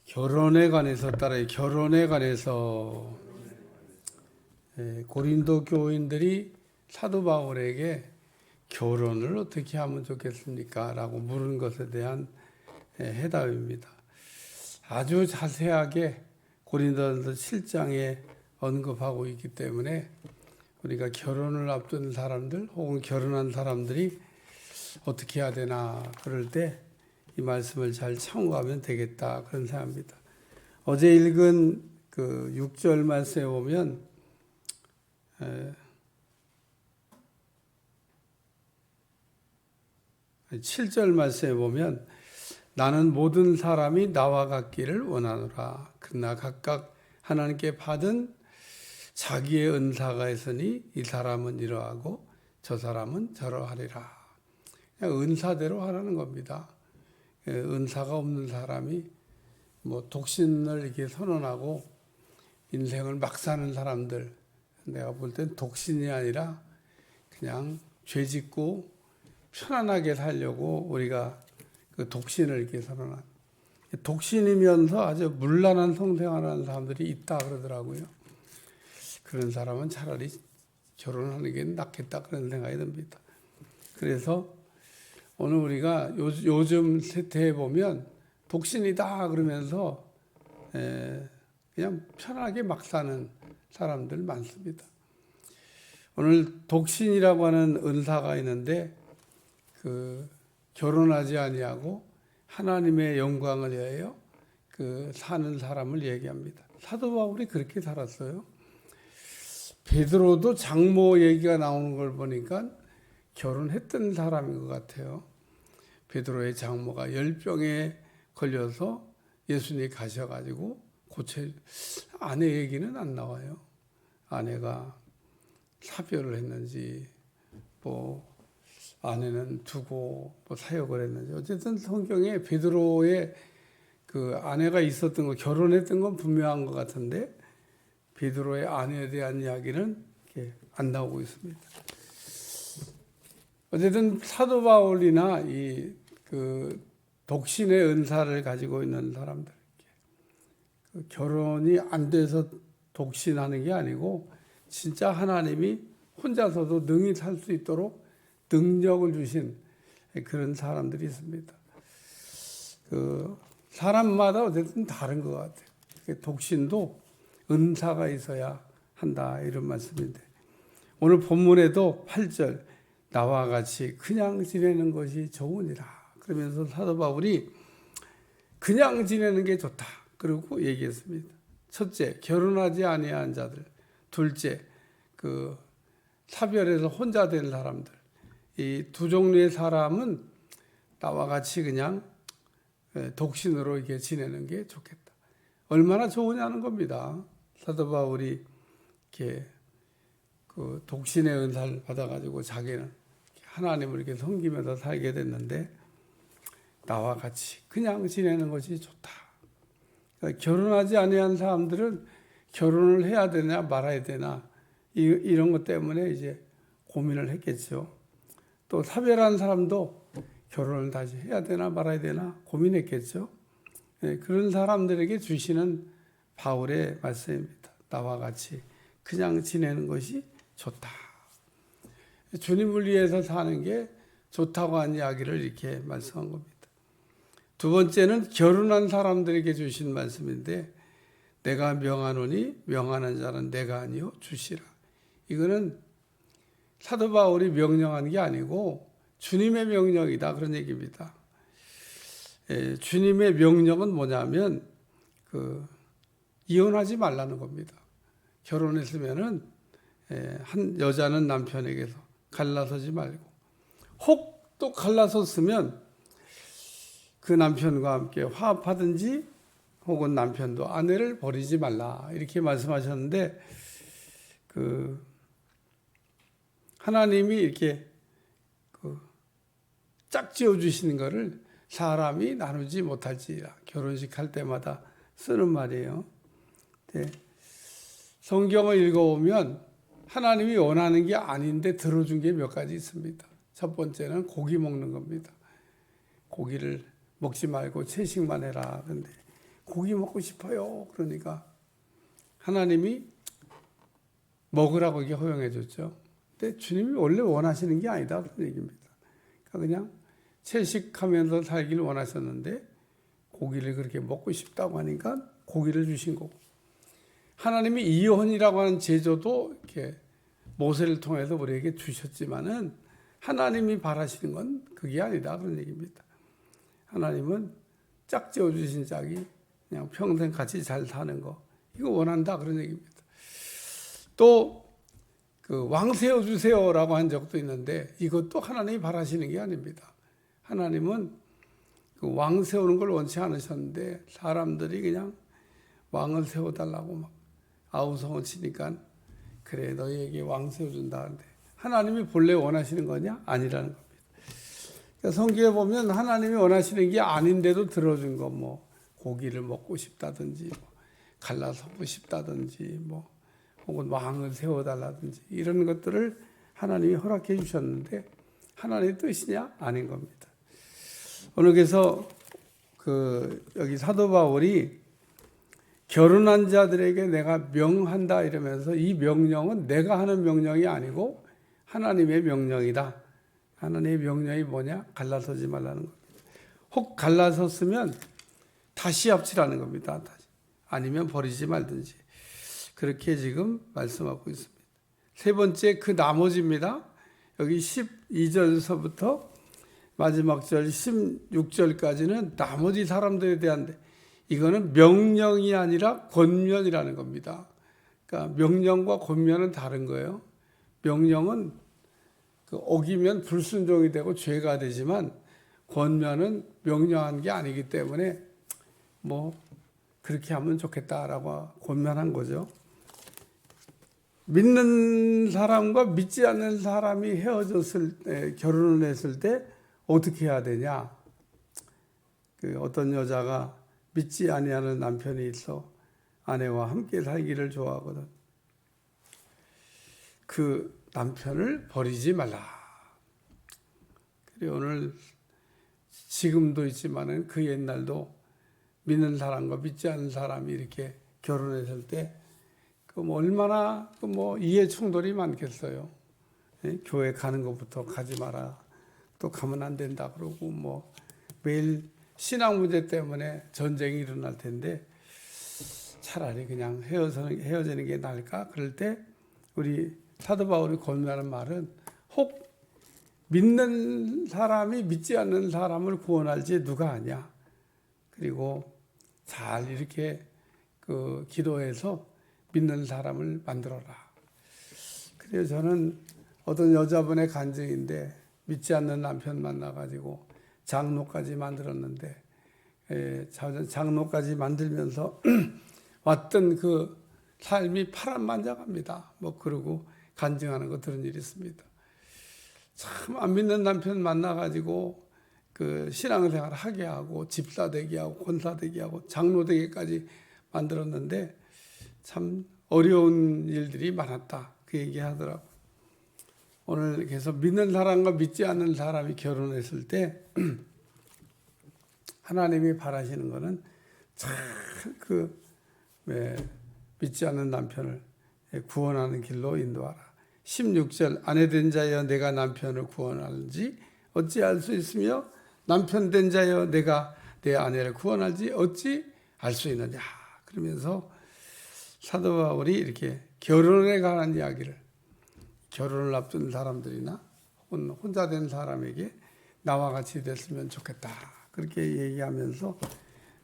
결혼에 관해서 고린도 교인들이 사도 바울에게 결혼을 어떻게 하면 좋겠습니까? 라고 물은 것에 대한 해답입니다. 아주 자세하게 고린도전서 7장에 언급하고 있기 때문에 우리가 결혼을 앞둔 사람들 혹은 결혼한 사람들이 어떻게 해야 되나 그럴 때 이 말씀을 잘 참고하면 되겠다 그런 생각입니다. 어제 읽은 그 6절 말씀에 보면 7절 말씀에 보면 나는 모든 사람이 나와 같기를 원하노라. 그러나 각각 하나님께 받은 자기의 은사가 있으니 이 사람은 이러하고 저 사람은 저러하리라. 그냥 은사대로 하라는 겁니다. 은사가 없는 사람이 뭐 독신을 이렇게 선언하고 인생을 막 사는 사람들, 내가 볼 땐 독신이 아니라 그냥 죄 짓고 편안하게 살려고 우리가 그 독신을 이렇게 선언한, 독신이면서 아주 문란한 성생활하는 사람들이 있다 그러더라고요. 그런 사람은 차라리 결혼하는 게 낫겠다 그런 생각이 듭니다. 그래서 오늘 우리가 요즘 세태에 보면 독신이다 그러면서 그냥 편하게 막 사는 사람들 많습니다. 오늘 독신이라고 하는 은사가 있는데 그 결혼하지 아니하고 하나님의 영광을 위하여 그 사는 사람을 얘기합니다. 사도 바울이 그렇게 살았어요. 베드로도 장모 얘기가 나오는 걸 보니까 결혼했던 사람인 것 같아요. 베드로의 장모가 열병에 걸려서 예수님이 가셔가지고 아내 얘기는 안 나와요. 아내가 사별을 했는지 뭐 아내는 두고 뭐 사역을 했는지 어쨌든 성경에 베드로의 그 아내가 있었던 거 결혼했던 건 분명한 것 같은데 베드로의 아내에 대한 이야기는 이렇게 안 나오고 있습니다. 어쨌든 사도 바울이나 그 독신의 은사를 가지고 있는 사람들, 그 결혼이 안 돼서 독신하는 게 아니고 진짜 하나님이 혼자서도 능히 살 수 있도록 능력을 주신 그런 사람들이 있습니다. 그 사람마다 어쨌든 다른 것 같아요. 독신도 은사가 있어야 한다 이런 말씀인데 오늘 본문에도 8절 나와 같이 그냥 지내는 것이 좋으니라 그러면서 사도 바울이 그냥 지내는 게 좋다 그러고 얘기했습니다. 첫째, 결혼하지 아니한 자들. 둘째, 그 사별해서 혼자 된 사람들. 이 두 종류의 사람은 나와 같이 그냥 독신으로 이렇게 지내는 게 좋겠다. 얼마나 좋으냐는 겁니다. 사도 바울이 이렇게 그 독신의 은사를 받아가지고 자기는 하나님을 이렇게 섬기면서 살게 됐는데 나와 같이 그냥 지내는 것이 좋다. 그러니까 결혼하지 아니한 사람들은 결혼을 해야 되나 말아야 되나 이런 것 때문에 이제 고민을 했겠죠. 또 사별한 사람도 결혼을 다시 해야 되나 말아야 되나 고민했겠죠. 그런 사람들에게 주시는 바울의 말씀입니다. 나와 같이 그냥 지내는 것이 좋다. 주님을 위해서 사는 게 좋다고 한 이야기를 이렇게 말씀한 겁니다. 두 번째는 결혼한 사람들에게 주신 말씀인데 내가 명하노니 명하는 자는 내가 아니요 주시라. 이거는 사도 바울이 명령한 게 아니고 주님의 명령이다 그런 얘기입니다. 주님의 명령은 뭐냐면 이혼하지 말라는 겁니다. 결혼했으면은 한 여자는 남편에게서 갈라서지 말고 혹 또 갈라섰으면 그 남편과 함께 화합하든지 혹은 남편도 아내를 버리지 말라 이렇게 말씀하셨는데 그 하나님이 이렇게 짝지어 주시는 거를 사람이 나누지 못할지라 결혼식 할 때마다 쓰는 말이에요. 네. 성경을 읽어보면 하나님이 원하는 게 아닌데 들어준 게 몇 가지 있습니다. 첫 번째는 고기 먹는 겁니다. 고기를 먹지 말고 채식만 해라. 그런데 고기 먹고 싶어요. 그러니까 하나님이 먹으라고 이게 허용해 줬죠. 근데 주님이 원래 원하시는 게 아니다 그런 얘기입니다. 그러니까 그냥 채식하면서 살기를 원하셨는데 고기를 그렇게 먹고 싶다고 하니까 고기를 주신 거고, 하나님이 이혼이라고 하는 제조도 이렇게 모세를 통해서 우리에게 주셨지만은 하나님이 바라시는 건 그게 아니다 그런 얘기입니다. 하나님은 짝지어 주신 짝이 그냥 평생 같이 잘 사는 거, 이거 원한다 그런 얘기입니다. 또 그 왕 세워 주세요라고 한 적도 있는데 이것도 하나님이 바라시는 게 아닙니다. 하나님은 그 왕 세우는 걸 원치 않으셨는데 사람들이 그냥 왕을 세워달라고 막 아우성을 치니까 그래 너희에게 왕 세워준다 하는데 하나님이 본래 원하시는 거냐? 아니라는 겁니다. 그러니까 성경에 보면 하나님이 원하시는 게 아닌데도 들어준 거, 뭐 고기를 먹고 싶다든지, 뭐 갈라서고 싶다든지, 뭐 혹은 왕을 세워달라든지 이런 것들을 하나님이 허락해 주셨는데 하나님의 뜻이냐? 아닌 겁니다. 오늘 그래서 여기 사도 바울이 결혼한 자들에게 내가 명한다 이러면서 이 명령은 내가 하는 명령이 아니고 하나님의 명령이다. 하나님의 명령이 뭐냐? 갈라서지 말라는 겁니다. 혹 갈라섰으면 다시 합치라는 겁니다. 다시. 아니면 버리지 말든지. 그렇게 지금 말씀하고 있습니다. 세 번째 그 나머지입니다. 여기 12절서부터 마지막 절 16절까지는 나머지 사람들에 대한, 이거는 명령이 아니라 권면이라는 겁니다. 그러니까 명령과 권면은 다른 거예요. 명령은 어기면 불순종이 되고 죄가 되지만 권면은 명령한 게 아니기 때문에 뭐 그렇게 하면 좋겠다라고 권면한 거죠. 믿는 사람과 믿지 않는 사람이 헤어졌을 때, 결혼을 했을 때 어떻게 해야 되냐? 어떤 여자가 믿지 아니하는 남편이 있어 아내와 함께 살기를 좋아하거든. 그 남편을 버리지 말라. 그래 오늘 지금도 있지만은 그 옛날도 믿는 사람과 믿지 않는 사람이 이렇게 결혼했을 때 뭐 얼마나 이해 충돌이 많겠어요. 교회 가는 것부터 가지 마라. 또 가면 안 된다 그러고 뭐 매일 신앙 문제 때문에 전쟁이 일어날 텐데 차라리 그냥 헤어지는 게 나을까? 그럴 때 우리 사도 바울이 권면하는 말은 혹 믿는 사람이 믿지 않는 사람을 구원할지 누가 아냐? 그리고 잘 이렇게 기도해서 믿는 사람을 만들어라. 그래서 저는 어떤 여자분의 간증인데 믿지 않는 남편 만나가지고 장로까지 만들었는데 장로까지 만들면서 왔던 그 삶이 파란만장합니다. 뭐 그러고 간증하는 거 들은 일이 있습니다. 참 안 믿는 남편 만나가지고 그 신앙생활 하게 하고 집사 되게 하고 권사 되게 하고 장로 되게까지 만들었는데 참 어려운 일들이 많았다. 그 얘기 하더라고. 오늘 그래서 믿는 사람과 믿지 않는 사람이 결혼했을 때 하나님이 바라시는 거는 참 믿지 않는 남편을 구원하는 길로 인도하라. 16절 아내 된 자여 내가 남편을 구원하는지 어찌 알 수 있으며 남편 된 자여 내가 내 아내를 구원할지 어찌 알 수 있느냐. 그러면서 사도 바울이 이렇게 결혼에 관한 이야기를, 결혼을 앞둔 사람들이나 혹은 혼자 된 사람에게 나와 같이 됐으면 좋겠다 그렇게 얘기하면서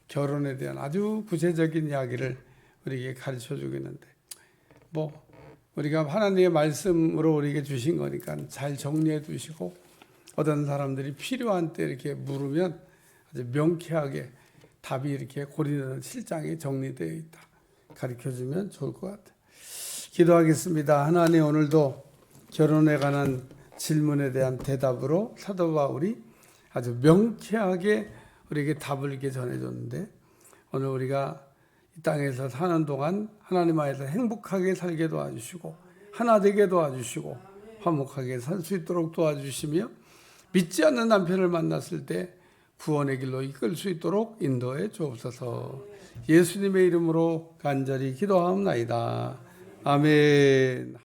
결혼에 대한 아주 구체적인 이야기를 우리에게 가르쳐 주고 있는데, 뭐 우리가 하나님의 말씀으로 우리에게 주신 거니까 잘 정리해 두시고 어떤 사람들이 필요한 때 이렇게 물으면 아주 명쾌하게 답이 이렇게 고린도 7장에 정리되어 있다 가르쳐주면 좋을 것 같아요. 기도하겠습니다. 하나님, 오늘도 결혼에 관한 질문에 대한 대답으로 사도 바울이 아주 명쾌하게 우리에게 답을 이렇게 전해줬는데, 오늘 우리가 이 땅에서 사는 동안 하나님 안에서 행복하게 살게 도와주시고 하나 되게 도와주시고 화목하게 살 수 있도록 도와주시며, 믿지 않는 남편을 만났을 때 구원의 길로 이끌 수 있도록 인도해 주옵소서. 예수님의 이름으로 간절히 기도하옵나이다. 아멘.